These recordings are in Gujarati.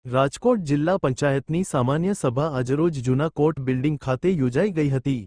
રાજકોટ જિલ્લા પંચાયતની સામાન્ય સભા આજરોજ જૂના કોર્ટ બિલ્ડિંગ ખાતે યોજાઈ ગઈ હતી।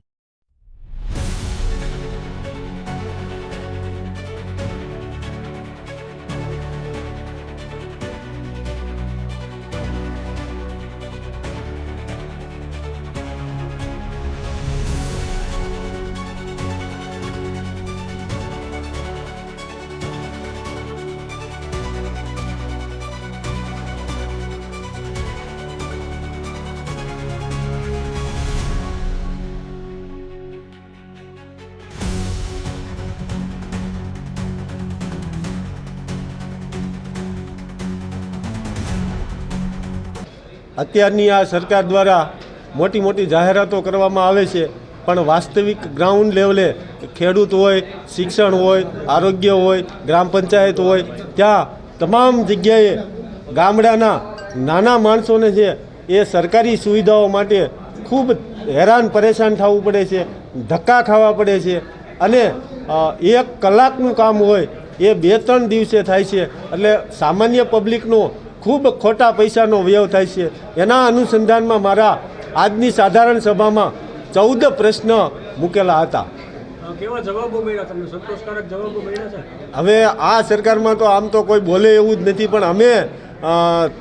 અત્યારની આ સરકાર દ્વારા મોટી મોટી જાહેરાતો કરવામાં આવે છે, પણ વાસ્તવિક ગ્રાઉન્ડ લેવલે ખેડૂત હોય, શિક્ષણ હોય, આરોગ્ય હોય, ગ્રામ પંચાયત હોય, ત્યાં તમામ જગ્યાએ ગામડાના નાના માણસોને છે એ સરકારી સુવિધાઓ માટે ખૂબ હેરાન પરેશાન થવું પડે છે, ધક્કા ખાવા પડે છે અને 1 કલાકનું કામ હોય એ 2-3 દિવસે થાય છે। એટલે સામાન્ય પબ્લિકનો ખૂબ ખોટા પૈસાનો વ્યય થાય છે। એના અનુસંધાનમાં મારા આજની સાધારણ સભામાં 14 પ્રશ્ન મૂકેલા હતા। કેવા જવાબો મળ્યા તમને? સંતોષકારક જવાબો મળ્યા છે? હવે આ સરકારમાં તો આમ તો કોઈ બોલે એવું જ નથી, પણ અમે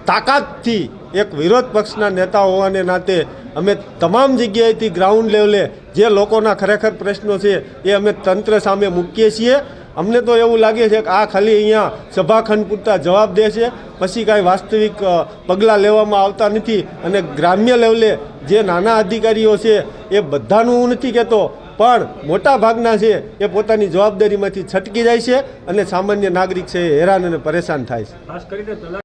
તાકાતથી એક વિરોધ પક્ષના નેતા હોવાને નાતે અમે તમામ જગ્યાએથી ગ્રાઉન્ડ લેવલે જે લોકોના ખરેખર પ્રશ્નો છે એ અમે તંત્ર સામે મૂકીએ છીએ। અમને તો એવું લાગે છે કે આ ખાલી અહીંયા સભાખંડ પૂરતા જવાબ દે છે, પછી કાંઈ વાસ્તવિક પગલાં લેવામાં આવતા નથી। અને ગ્રામ્ય લેવલે જે નાના અધિકારીઓ છે એ બધાનું હું નથી કહેતો, પણ મોટા ભાગના છે એ પોતાની જવાબદારીમાંથી છટકી જાય છે અને સામાન્ય નાગરિક છે એ હેરાન અને પરેશાન થાય છે। ખાસ કરીને